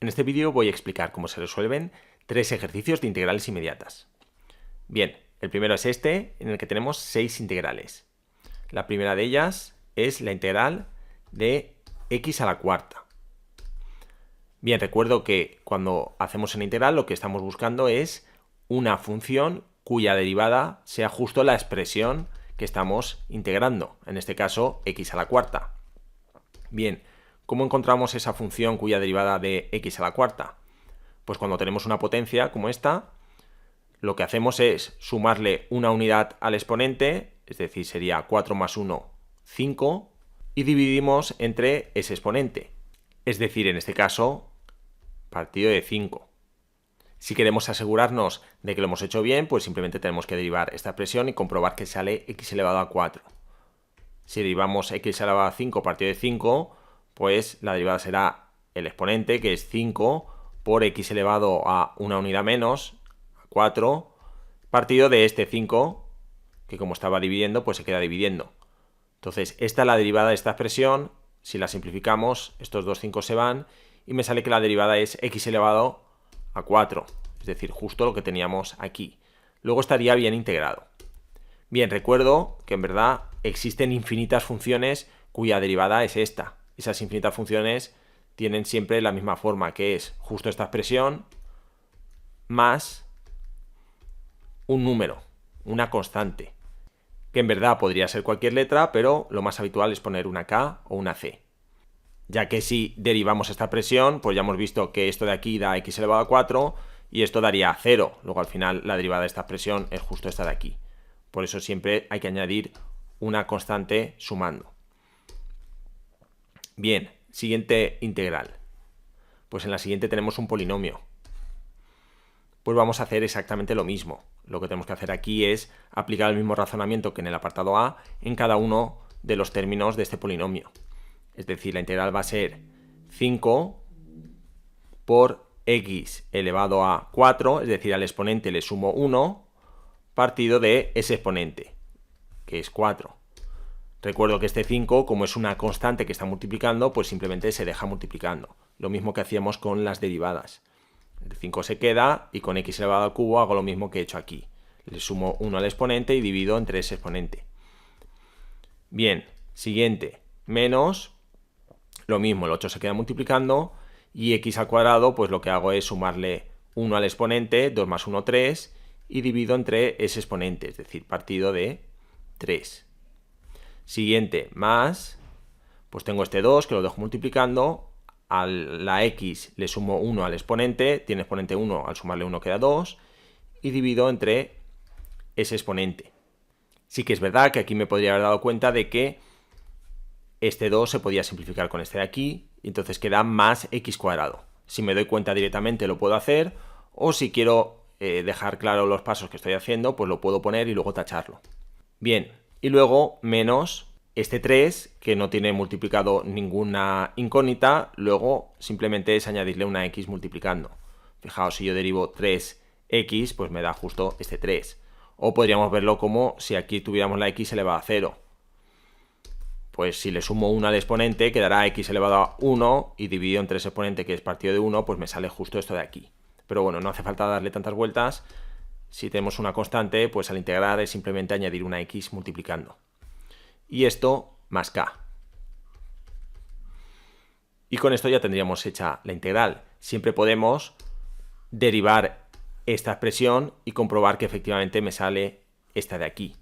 En este vídeo voy a explicar cómo se resuelven tres ejercicios de integrales inmediatas. Bien, el primero es este, en el que tenemos 6 integrales. La primera de ellas es la integral de x a la cuarta. Bien, recuerdo que cuando hacemos una integral lo que estamos buscando es una función cuya derivada sea justo la expresión que estamos integrando, en este caso x a la cuarta. Bien, ¿cómo encontramos esa función cuya derivada de x a la cuarta? Pues cuando tenemos una potencia como esta, lo que hacemos es sumarle una unidad al exponente, es decir, sería 4 más 1, 5, y dividimos entre ese exponente, es decir, en este caso, partido de 5. Si queremos asegurarnos de que lo hemos hecho bien, pues simplemente tenemos que derivar esta expresión y comprobar que sale x elevado a 4. Si derivamos x elevado a 5 partido de 5, pues la derivada será el exponente, que es 5, por x elevado a una unidad menos, 4, partido de este 5, que como estaba dividiendo, pues se queda dividiendo. Entonces, esta es la derivada de esta expresión. Si la simplificamos, estos dos 5 se van, y me sale que la derivada es x elevado a 4, es decir, justo lo que teníamos aquí. Luego estaría bien integrado. Bien, recuerdo que en verdad existen infinitas funciones cuya derivada es esta. Esas infinitas funciones tienen siempre la misma forma, que es justo esta expresión más un número, una constante, que en verdad podría ser cualquier letra, pero lo más habitual es poner una K o una C. Ya que si derivamos esta expresión, pues ya hemos visto que esto de aquí da x elevado a 4 y esto daría 0. Luego al final la derivada de esta expresión es justo esta de aquí. Por eso siempre hay que añadir una constante sumando. Bien, siguiente integral. Pues en la siguiente tenemos un polinomio. Pues vamos a hacer exactamente lo mismo. Lo que tenemos que hacer aquí es aplicar el mismo razonamiento que en el apartado A en cada uno de los términos de este polinomio. Es decir, la integral va a ser 5 por x elevado a 4, es decir, al exponente le sumo 1, partido de ese exponente, que es 4. Recuerdo que este 5, como es una constante que está multiplicando, pues simplemente se deja multiplicando. Lo mismo que hacíamos con las derivadas. El 5 se queda y con x elevado al cubo hago lo mismo que he hecho aquí. Le sumo 1 al exponente y divido entre ese exponente. Bien, siguiente, menos, lo mismo, el 8 se queda multiplicando y x al cuadrado, pues lo que hago es sumarle 1 al exponente, 2 más 1, 3, y divido entre ese exponente, es decir, partido de 3. Siguiente, más, pues tengo este 2 que lo dejo multiplicando, a la x le sumo 1 al exponente, tiene exponente 1, al sumarle 1 queda 2, y divido entre ese exponente. Sí que es verdad que aquí me podría haber dado cuenta de que este 2 se podía simplificar con este de aquí, y entonces queda más x cuadrado. Si me doy cuenta directamente lo puedo hacer, o si quiero dejar claro los pasos que estoy haciendo, pues lo puedo poner y luego tacharlo. Bien, y luego menos este 3, que no tiene multiplicado ninguna incógnita, luego simplemente es añadirle una x multiplicando. Fijaos, si yo derivo 3x, pues me da justo este 3. O podríamos verlo como si aquí tuviéramos la x elevada a 0. Pues si le sumo 1 al exponente, quedará x elevado a 1 y dividido entre ese exponente que es partido de 1, pues me sale justo esto de aquí. Pero bueno, no hace falta darle tantas vueltas. Si tenemos una constante, pues al integrar es simplemente añadir una x multiplicando. Y esto más k. Y con esto ya tendríamos hecha la integral. Siempre podemos derivar esta expresión y comprobar que efectivamente me sale esta de aquí.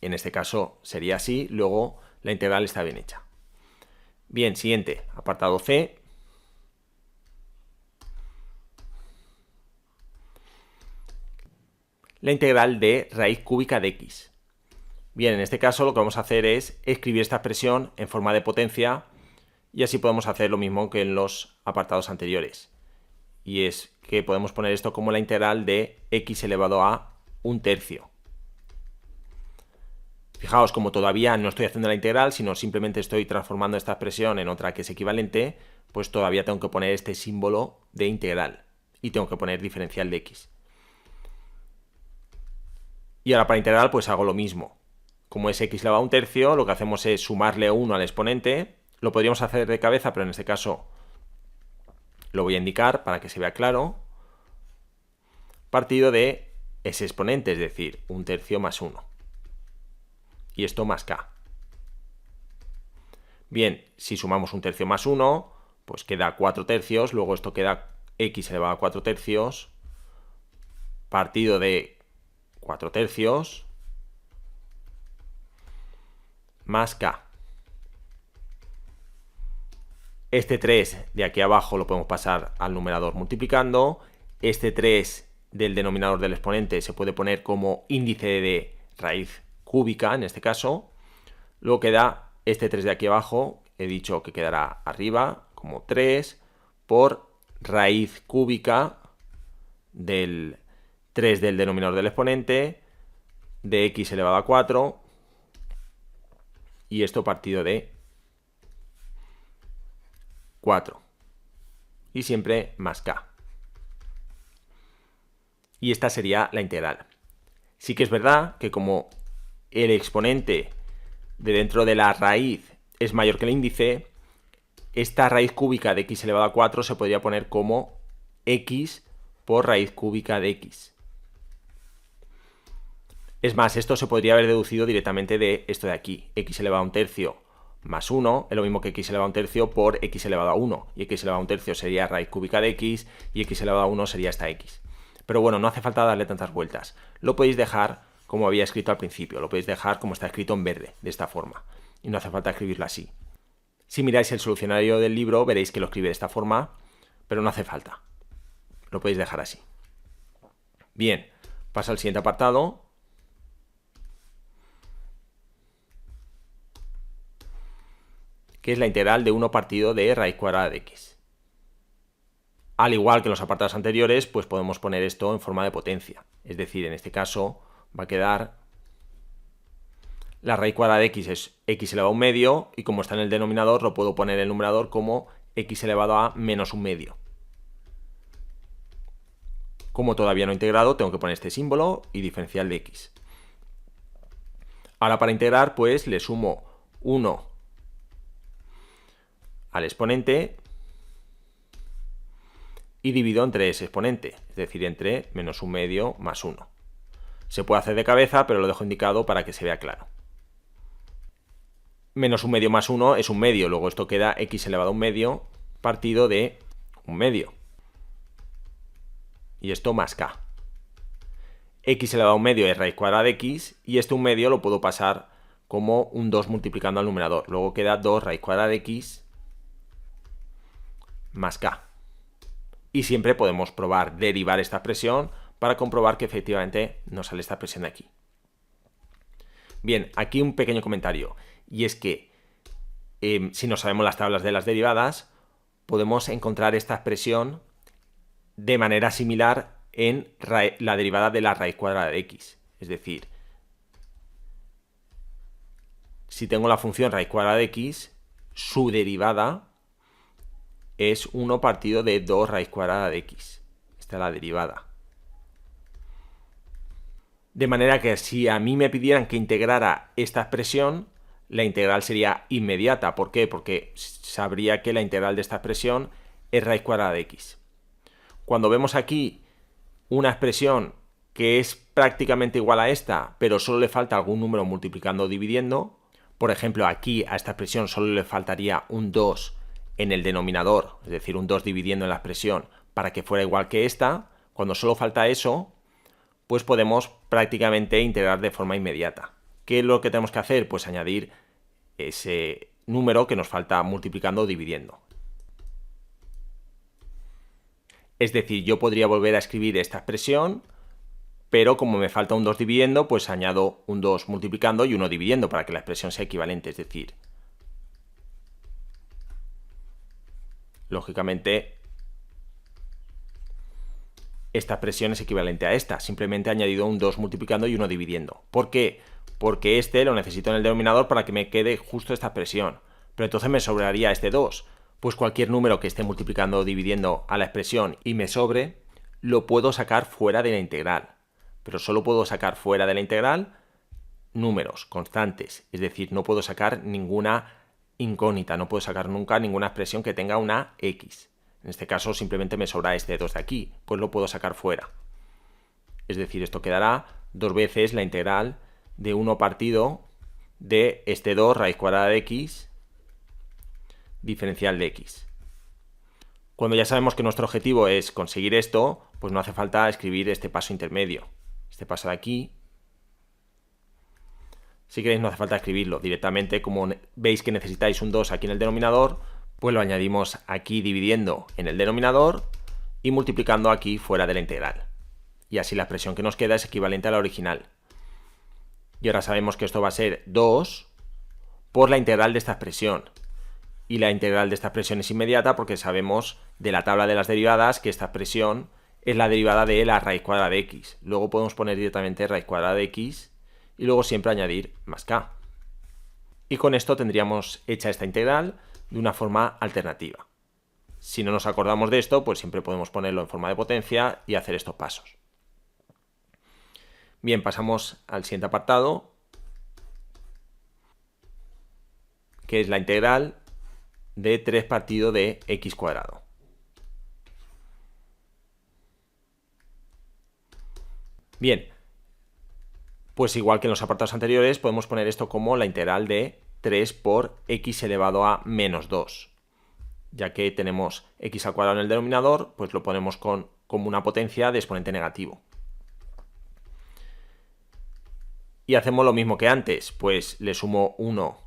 En este caso sería así, luego la integral está bien hecha. Bien, siguiente, apartado C. La integral de raíz cúbica de x. Bien, en este caso lo que vamos a hacer es escribir esta expresión en forma de potencia y así podemos hacer lo mismo que en los apartados anteriores. Y es que podemos poner esto como la integral de x elevado a 1/3. Fijaos, como todavía no estoy haciendo la integral, sino simplemente estoy transformando esta expresión en otra que es equivalente, pues todavía tengo que poner este símbolo de integral y tengo que poner diferencial de x. Y ahora para integral pues hago lo mismo. Como es x elevado a 1/3, lo que hacemos es sumarle 1 al exponente. Lo podríamos hacer de cabeza, pero en este caso lo voy a indicar para que se vea claro, partido de ese exponente, es decir, 1/3 más 1. Y esto más k. Bien, si sumamos 1/3 más 1, pues queda 4/3, luego esto queda x elevado a 4/3, partido de 4/3 más k. Este 3 de aquí abajo lo podemos pasar al numerador multiplicando. Este 3 del denominador del exponente se puede poner como índice de raíz cúbica, en este caso. Luego queda este 3 de aquí abajo, he dicho que quedará arriba como 3 por raíz cúbica del 3 del denominador del exponente de x elevado a 4 y esto partido de 4 y siempre más k. Y esta sería la integral. Sí que es verdad que como el exponente de dentro de la raíz es mayor que el índice, esta raíz cúbica de x elevado a 4 se podría poner como x por raíz cúbica de x. Es más, esto se podría haber deducido directamente de esto de aquí, x elevado a 1/3 más 1 es lo mismo que x elevado a 1/3 por x elevado a 1, y x elevado a 1/3 sería raíz cúbica de x, y x elevado a 1 sería esta x. Pero bueno, no hace falta darle tantas vueltas. Lo podéis dejar como había escrito al principio, lo podéis dejar como está escrito en verde, de esta forma, y no hace falta escribirlo así. Si miráis el solucionario del libro veréis que lo escribe de esta forma, pero no hace falta. Lo podéis dejar así. Bien, pasa al siguiente apartado. Que es la integral de 1 partido de raíz cuadrada de x. Al igual que en los apartados anteriores, pues podemos poner esto en forma de potencia. Es decir, en este caso va a quedar la raíz cuadrada de x es x elevado a 1/2 y como está en el denominador lo puedo poner en el numerador como x elevado a menos 1/2. Como todavía no he integrado, tengo que poner este símbolo y diferencial de x. Ahora para integrar, pues le sumo 1 al exponente y divido entre ese exponente, es decir, entre menos 1/2 más 1. Se puede hacer de cabeza, pero lo dejo indicado para que se vea claro. Menos 1/2 más 1 es 1/2, luego esto queda x elevado a 1/2 partido de 1/2. Y esto más k. X elevado a 1/2 es raíz cuadrada de x y este 1/2 lo puedo pasar como un 2 multiplicando al numerador. Luego queda 2 raíz cuadrada de x más k. Y siempre podemos probar derivar esta expresión para comprobar que efectivamente nos sale esta expresión de aquí. Bien, aquí un pequeño comentario, y es que si no sabemos las tablas de las derivadas, podemos encontrar esta expresión de manera similar en la derivada de la raíz cuadrada de x. Es decir, si tengo la función raíz cuadrada de x, su derivada es 1 partido de 2 raíz cuadrada de x. Esta es la derivada. De manera que si a mí me pidieran que integrara esta expresión, la integral sería inmediata. ¿Por qué? Porque sabría que la integral de esta expresión es raíz cuadrada de x. Cuando vemos aquí una expresión que es prácticamente igual a esta, pero solo le falta algún número multiplicando o dividiendo, por ejemplo, aquí a esta expresión solo le faltaría un 2 en el denominador, es decir, un 2 dividiendo en la expresión para que fuera igual que esta, cuando solo falta eso, pues podemos prácticamente integrar de forma inmediata. ¿Qué es lo que tenemos que hacer? Pues añadir ese número que nos falta multiplicando o dividiendo. Es decir, yo podría volver a escribir esta expresión, pero como me falta un 2 dividiendo, pues añado un 2 multiplicando y 1 dividiendo para que la expresión sea equivalente. Es decir, lógicamente, esta expresión es equivalente a esta. Simplemente he añadido un 2 multiplicando y 1 dividiendo. ¿Por qué? Porque este lo necesito en el denominador para que me quede justo esta expresión. Pero entonces me sobraría este 2. Pues cualquier número que esté multiplicando o dividiendo a la expresión y me sobre, lo puedo sacar fuera de la integral. Pero solo puedo sacar fuera de la integral números constantes. Es decir, no puedo sacar ninguna incógnita, no puedo sacar nunca ninguna expresión que tenga una x. En este caso simplemente me sobra este 2 de aquí, pues lo puedo sacar fuera. Es decir, esto quedará 2 veces la integral de 1 partido de este 2 raíz cuadrada de x diferencial de x. Cuando ya sabemos que nuestro objetivo es conseguir esto, pues no hace falta escribir este paso intermedio. Este paso de aquí, si queréis no hace falta escribirlo directamente. Como veis que necesitáis un 2 aquí en el denominador, pues lo añadimos aquí dividiendo en el denominador y multiplicando aquí fuera de la integral. Y así la expresión que nos queda es equivalente a la original. Y ahora sabemos que esto va a ser 2 por la integral de esta expresión. Y la integral de esta expresión es inmediata porque sabemos de la tabla de las derivadas que esta expresión es la derivada de la raíz cuadrada de x. Luego podemos poner directamente raíz cuadrada de x y luego siempre añadir más k. Y con esto tendríamos hecha esta integral de una forma alternativa. Si no nos acordamos de esto, pues siempre podemos ponerlo en forma de potencia y hacer estos pasos. Bien, pasamos al siguiente apartado, que es la integral de 3 partido de x cuadrado. Bien, pues igual que en los apartados anteriores, podemos poner esto como la integral de 3 por x elevado a menos 2. Ya que tenemos x al cuadrado en el denominador, pues lo ponemos como una potencia de exponente negativo. Y hacemos lo mismo que antes, pues le sumo 1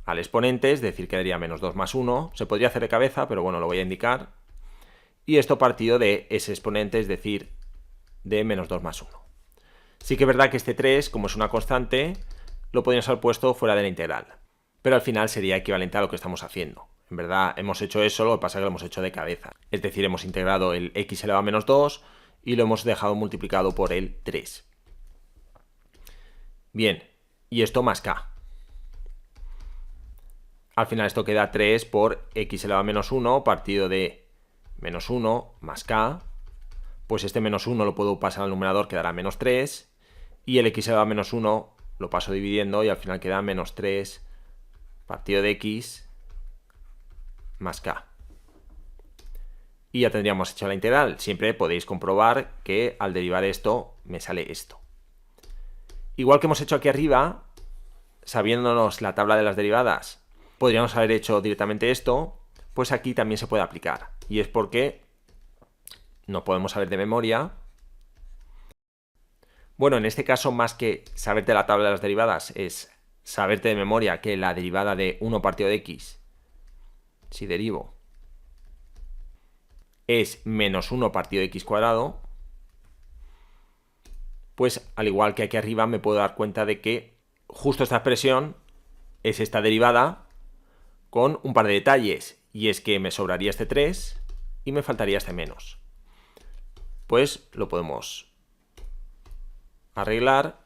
al exponente, es decir, quedaría menos 2 más 1. Se podría hacer de cabeza, pero bueno, lo voy a indicar. Y esto partido de ese exponente, es decir, de menos 2 más 1. Sí que es verdad que este 3, como es una constante, lo podríamos haber puesto fuera de la integral. Pero al final sería equivalente a lo que estamos haciendo. En verdad hemos hecho eso, lo que pasa es que lo hemos hecho de cabeza. Es decir, hemos integrado el x elevado a menos 2 y lo hemos dejado multiplicado por el 3. Bien, y esto más k. Al final esto queda 3 por x elevado a menos 1 partido de menos 1 más k. Pues este menos 1 lo puedo pasar al numerador, quedará menos 3. Y el x elevado a menos 1 lo paso dividiendo y al final queda menos 3 partido de x más k. Y ya tendríamos hecho la integral. Siempre podéis comprobar que al derivar esto me sale esto. Igual que hemos hecho aquí arriba, sabiéndonos la tabla de las derivadas, podríamos haber hecho directamente esto, pues aquí también se puede aplicar. Y es porque no podemos saber de memoria. Bueno, en este caso, más que saberte la tabla de las derivadas, es saberte de memoria que la derivada de 1 partido de x, si derivo, es menos 1 partido de x cuadrado. Pues al igual que aquí arriba me puedo dar cuenta de que justo esta expresión es esta derivada con un par de detalles, y es que me sobraría este 3 y me faltaría este menos. Pues lo podemos arreglar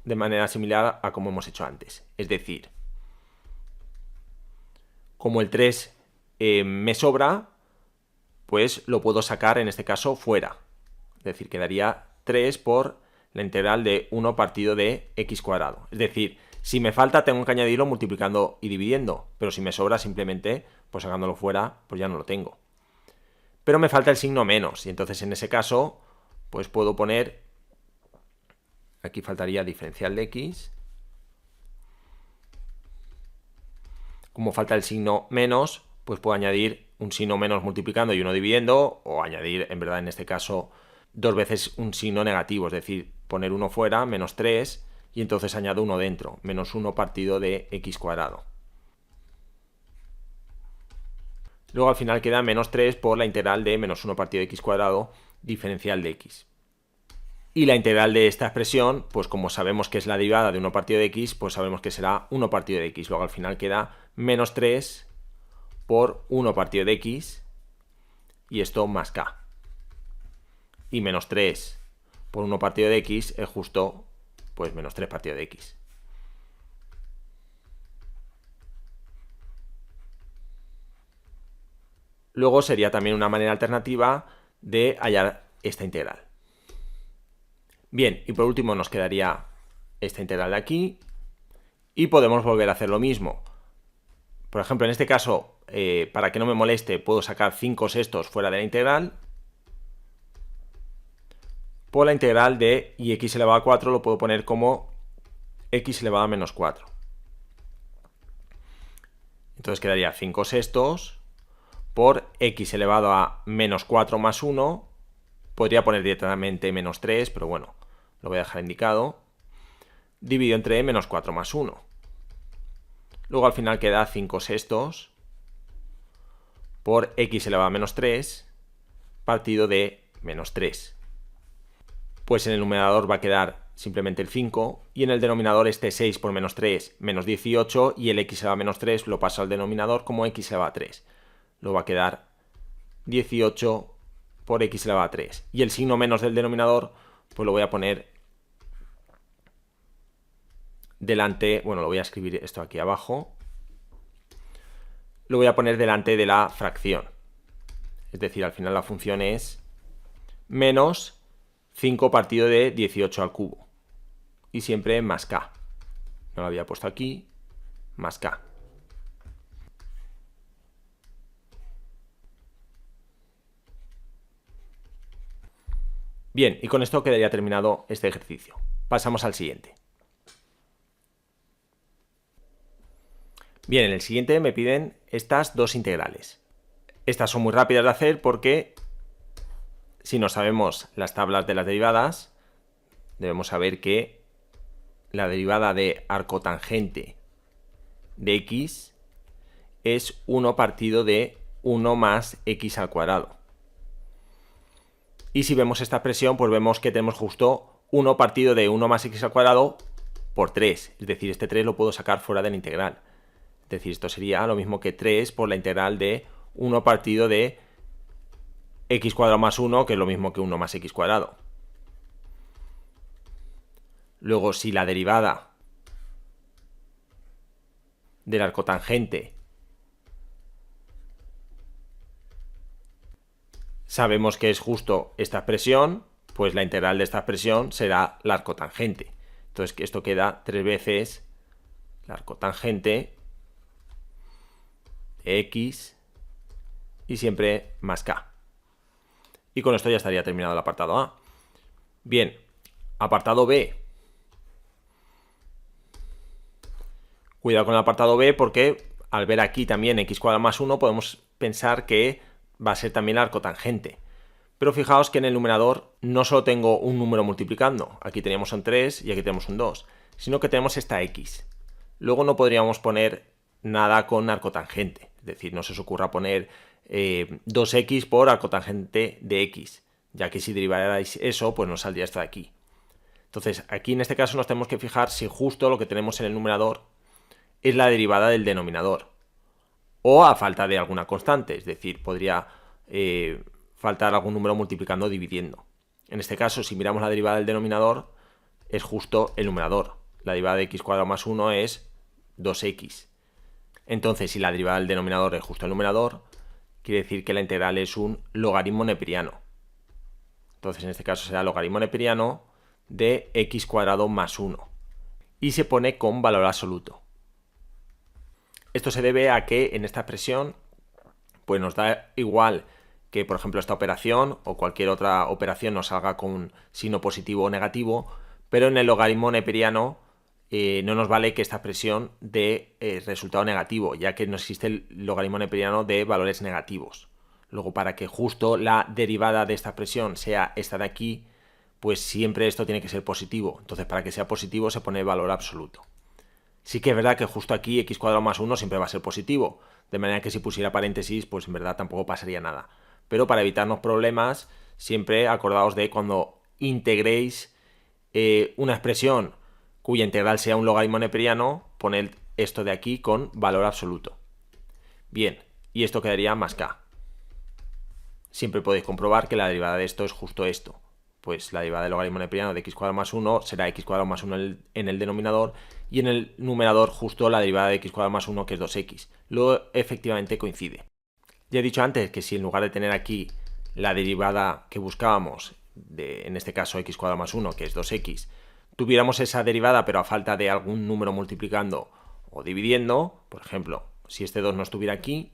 de manera similar a como hemos hecho antes. Es decir, como el 3 me sobra, pues lo puedo sacar en este caso fuera. Es decir, quedaría 3 por la integral de 1 partido de x cuadrado. Es decir, si me falta tengo que añadirlo multiplicando y dividiendo, pero si me sobra simplemente, pues sacándolo fuera, pues ya no lo tengo. Pero me falta el signo menos, y entonces en ese caso, pues puedo poner, aquí faltaría diferencial de x. Como falta el signo menos, pues puedo añadir un signo menos multiplicando y uno dividiendo, o añadir, en verdad en este caso, 2 veces un signo negativo, es decir, poner uno fuera, menos 3, y entonces añado uno dentro, menos 1 partido de x cuadrado. Luego al final queda menos 3 por la integral de menos 1 partido de x cuadrado diferencial de x. Y la integral de esta expresión, pues como sabemos que es la derivada de 1 partido de x, pues sabemos que será 1 partido de x. Luego al final queda menos 3 por 1 partido de x, y esto más k. Y menos 3 por 1 partido de x es justo pues menos 3 partido de x. Luego sería también una manera alternativa de hallar esta integral. Bien, y por último nos quedaría esta integral de aquí, y podemos volver a hacer lo mismo. Por ejemplo, en este caso, para que no me moleste, puedo sacar 5/6 fuera de la integral. Por la integral de y x elevado a 4 lo puedo poner como x elevado a menos 4. Entonces quedaría 5/6 por x elevado a menos 4 más 1. Podría poner directamente menos 3, pero bueno, lo voy a dejar indicado. Dividido entre menos 4 más 1. Luego al final queda 5/6 por x elevado a menos 3 partido de menos 3. Pues en el numerador va a quedar simplemente el 5 y en el denominador este 6 por menos 3, menos 18, y el x elevado a menos 3 lo paso al denominador como x elevado a 3. Luego va a quedar 18 por x elevado a 3. Y el signo menos del denominador pues lo voy a poner delante, bueno, lo voy a escribir esto aquí abajo, lo voy a poner delante de la fracción. Es decir, al final la función es menos 5 partido de 18 al cubo. Y siempre más k. No lo había puesto aquí, más k. Bien, y con esto quedaría terminado este ejercicio. Pasamos al siguiente. Bien, en el siguiente me piden estas dos integrales. Estas son muy rápidas de hacer porque si no sabemos las tablas de las derivadas, debemos saber que la derivada de arcotangente de x es 1 partido de 1 más x al cuadrado. Y si vemos esta expresión, pues vemos que tenemos justo 1 partido de 1 más x al cuadrado por 3. Es decir, este 3 lo puedo sacar fuera de la integral. Es decir, esto sería lo mismo que 3 por la integral de 1 partido de x cuadrado más 1, que es lo mismo que 1 más x cuadrado. Luego, si la derivada del arcotangente sabemos que es justo esta expresión, pues la integral de esta expresión será la arcotangente. Entonces esto queda 3 veces la arcotangente de x y siempre más k. Y con esto ya estaría terminado el apartado A. Bien, apartado B. Cuidado con el apartado B porque al ver aquí también x cuadrado más 1 podemos pensar que va a ser también la arcotangente. Pero fijaos que en el numerador no solo tengo un número multiplicando, aquí teníamos un 3 y aquí tenemos un 2, sino que tenemos esta x. Luego no podríamos poner nada con arcotangente, es decir, no se os ocurra poner 2x por arcotangente de x, ya que si derivarais eso, pues nos saldría esto de aquí. Entonces, aquí en este caso nos tenemos que fijar si justo lo que tenemos en el numerador es la derivada del denominador, o a falta de alguna constante, es decir, podría faltar algún número multiplicando o dividiendo. En este caso, si miramos la derivada del denominador, es justo el numerador. La derivada de x cuadrado más 1 es 2x. Entonces, si la derivada del denominador es justo el numerador, quiere decir que la integral es un logaritmo neperiano. Entonces, en este caso será logaritmo neperiano de x cuadrado más 1. Y se pone con valor absoluto. Esto se debe a que en esta expresión pues nos da igual que, por ejemplo, esta operación o cualquier otra operación nos salga con signo positivo o negativo, pero en el logaritmo neperiano no nos vale que esta expresión dé resultado negativo, ya que no existe el logaritmo neperiano de valores negativos. Luego, para que justo la derivada de esta expresión sea esta de aquí, pues siempre esto tiene que ser positivo. Entonces, para que sea positivo se pone valor absoluto. Sí que es verdad que justo aquí x cuadrado más 1 siempre va a ser positivo, de manera que si pusiera paréntesis, pues en verdad tampoco pasaría nada. Pero para evitarnos problemas, siempre acordaos de cuando integréis una expresión cuya integral sea un logaritmo neperiano, poned esto de aquí con valor absoluto. Bien, y esto quedaría más k. Siempre podéis comprobar que la derivada de esto es justo esto. Pues la derivada del logaritmo neperiano de x cuadrado más 1 será x cuadrado más 1 en el denominador, y en el numerador justo la derivada de x cuadrado más 1, que es 2x. Luego efectivamente coincide. Ya he dicho antes que si en lugar de tener aquí la derivada que buscábamos, en este caso x cuadrado más 1, que es 2x, tuviéramos esa derivada pero a falta de algún número multiplicando o dividiendo, por ejemplo, si este 2 no estuviera aquí,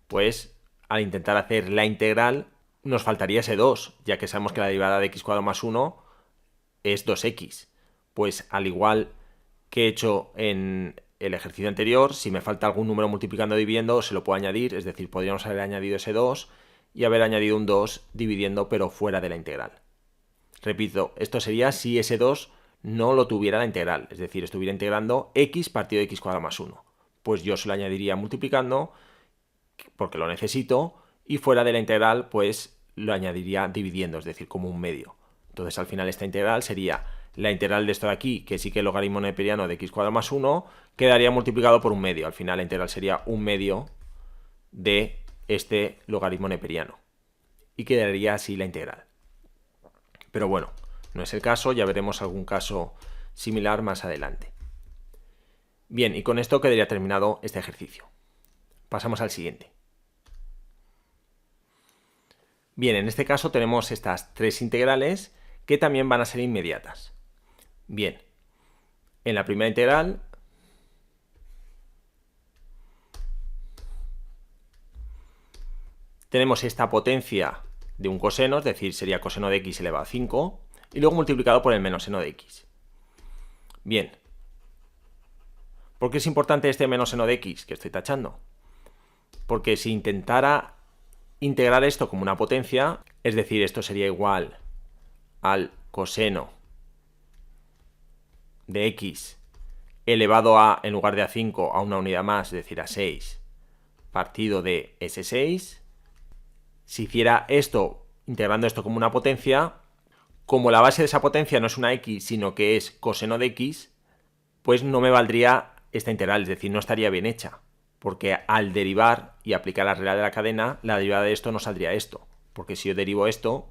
pues al intentar hacer la integral nos faltaría ese 2, ya que sabemos que la derivada de x² más 1 es 2x. Pues al igual que he hecho en el ejercicio anterior, si me falta algún número multiplicando o dividiendo, se lo puedo añadir, es decir, podríamos haber añadido ese 2 y haber añadido un 2 dividiendo pero fuera de la integral. Repito, esto sería si ese 2 no lo tuviera la integral, es decir, estuviera integrando x partido de x² más 1. Pues yo se lo añadiría multiplicando, porque lo necesito, y fuera de la integral, pues lo añadiría dividiendo, es decir, como un medio. Entonces al final esta integral sería la integral de esto de aquí, que sí que es el logaritmo neperiano de x² más 1, quedaría multiplicado por un medio. Al final la integral sería un medio de este logaritmo neperiano. Y quedaría así la integral. Pero bueno, no es el caso, ya veremos algún caso similar más adelante. Bien, y con esto quedaría terminado este ejercicio. Pasamos al siguiente. Bien, en este caso tenemos estas tres integrales que también van a ser inmediatas. Bien, en la primera integral tenemos esta potencia de un coseno, es decir, sería coseno de x elevado a 5, y luego multiplicado por el menos seno de x. Bien, ¿por qué es importante este menos seno de x que estoy tachando? Porque si intentara integrar esto como una potencia, es decir, esto sería igual al coseno de x elevado a, en lugar de a 5, a una unidad más, es decir, a 6, partido de ese 6. Si hiciera esto, integrando esto como una potencia, como la base de esa potencia no es una x, sino que es coseno de x, pues no me valdría esta integral, es decir, no estaría bien hecha. Porque al derivar y aplicar la regla de la cadena, la derivada de esto no saldría esto. Porque si yo derivo esto,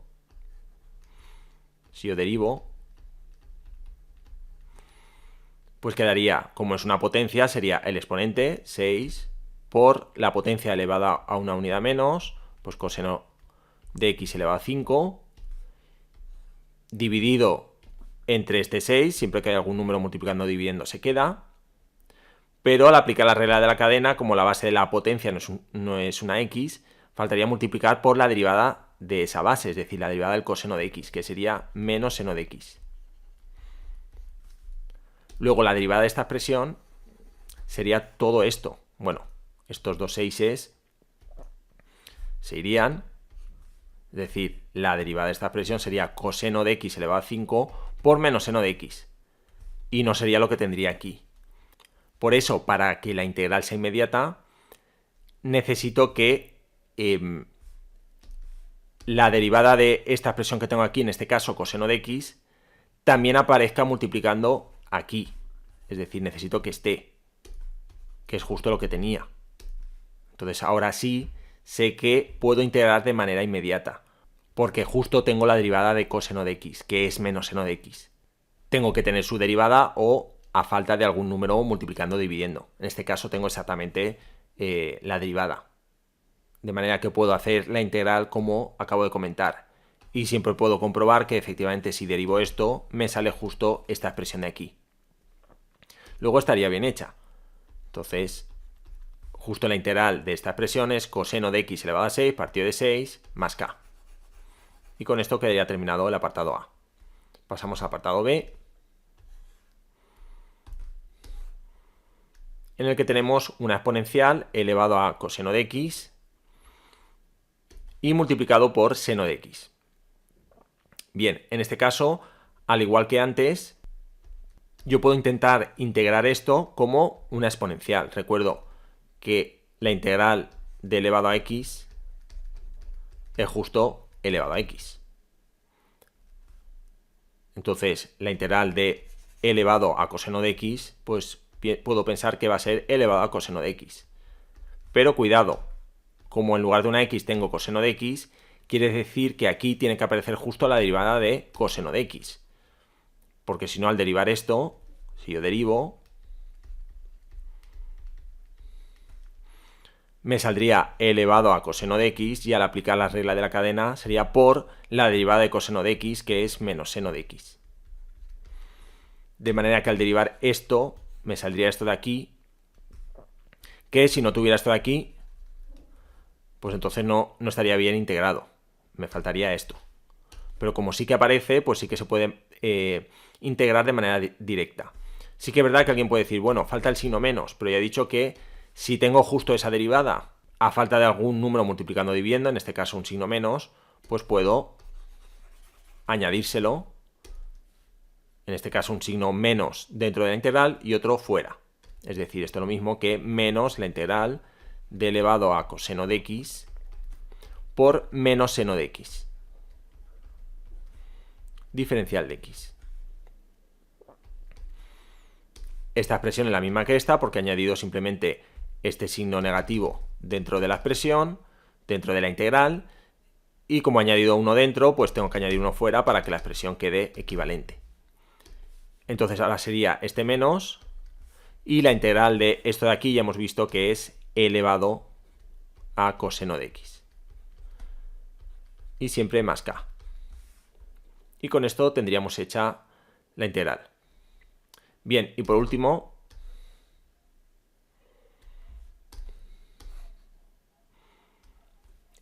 pues quedaría, como es una potencia, sería el exponente 6 por la potencia elevada a una unidad menos, pues coseno de x elevado a 5, dividido entre este 6, siempre que hay algún número multiplicando o dividiendo se queda, pero al aplicar la regla de la cadena, como la base de la potencia no es una x, faltaría multiplicar por la derivada de esa base, es decir, la derivada del coseno de x, que sería menos seno de x. Luego la derivada de esta expresión sería todo esto. Bueno, estos dos 6's se irían, es decir, la derivada de esta expresión sería coseno de x elevado a 5 por menos seno de x. Y no sería lo que tendría aquí. Por eso, para que la integral sea inmediata, necesito que la derivada de esta expresión que tengo aquí, en este caso coseno de x, también aparezca multiplicando aquí. Es decir, necesito que esté, que es justo lo que tenía. Entonces ahora sí sé que puedo integrar de manera inmediata, porque justo tengo la derivada de coseno de x, que es menos seno de x. Tengo que tener su derivada o a falta de algún número multiplicando o dividiendo. En este caso tengo exactamente la derivada. De manera que puedo hacer la integral como acabo de comentar. Y siempre puedo comprobar que efectivamente si derivo esto, me sale justo esta expresión de aquí. Luego estaría bien hecha. Entonces, justo la integral de esta expresión es coseno de x elevado a 6 partido de 6 más k. Y con esto quedaría terminado el apartado A. Pasamos al apartado B, en el que tenemos una exponencial elevado a coseno de x y multiplicado por seno de x. Bien, en este caso, al igual que antes, yo puedo intentar integrar esto como una exponencial. Recuerdo que la integral de elevado a x es justo elevado a x. Entonces, la integral de elevado a coseno de x, pues puedo pensar que va a ser elevado a coseno de x. Pero cuidado, como en lugar de una x tengo coseno de x, quiere decir que aquí tiene que aparecer justo la derivada de coseno de x. Porque si no, al derivar esto, si yo derivo, me saldría elevado a coseno de x y al aplicar la regla de la cadena sería por la derivada de coseno de x, que es menos seno de x. De manera que al derivar esto, me saldría esto de aquí que si no tuviera esto de aquí, pues entonces no estaría bien integrado. Me faltaría esto. Pero como sí que aparece, pues sí que se puede integrar de manera directa. Sí que es verdad que alguien puede decir, bueno, falta el signo menos, pero ya he dicho que si tengo justo esa derivada a falta de algún número multiplicando o dividiendo, en este caso un signo menos, pues puedo añadírselo, en este caso un signo menos dentro de la integral y otro fuera. Es decir, esto es lo mismo que menos la integral de elevado a coseno de x por menos seno de x. Diferencial de x. Esta expresión es la misma que esta porque he añadido simplemente este signo negativo dentro de la expresión, dentro de la integral, y como he añadido uno dentro, pues tengo que añadir uno fuera para que la expresión quede equivalente. Entonces ahora sería este menos, y la integral de esto de aquí ya hemos visto que es e elevado a coseno de x. Y siempre más k. Y con esto tendríamos hecha la integral. Bien, y por último,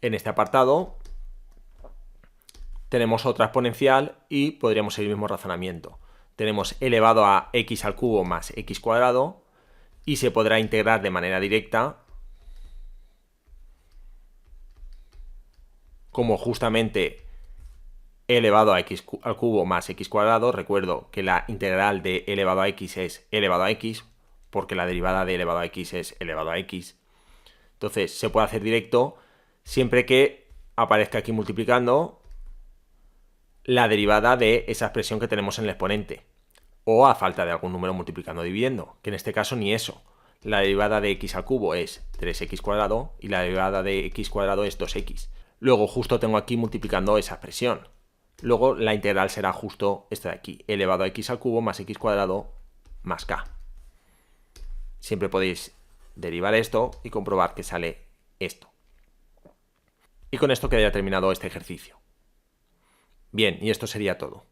en este apartado tenemos otra exponencial y podríamos seguir el mismo razonamiento. Tenemos elevado a x al cubo más x cuadrado y se podrá integrar de manera directa como justamente e elevado a x al cubo más x cuadrado. Recuerdo que la integral de e elevado a x es e elevado a x, porque la derivada de e elevado a x es e elevado a x. Entonces se puede hacer directo siempre que aparezca aquí multiplicando la derivada de esa expresión que tenemos en el exponente, o a falta de algún número multiplicando o dividiendo, que en este caso ni eso. La derivada de x al cubo es 3x cuadrado y la derivada de x cuadrado es 2x. Luego justo tengo aquí multiplicando esa expresión. Luego la integral será justo esta de aquí, e elevado a x al cubo más x cuadrado más k. Siempre podéis derivar esto y comprobar que sale esto. Y con esto quedaría terminado este ejercicio. Bien, y esto sería todo.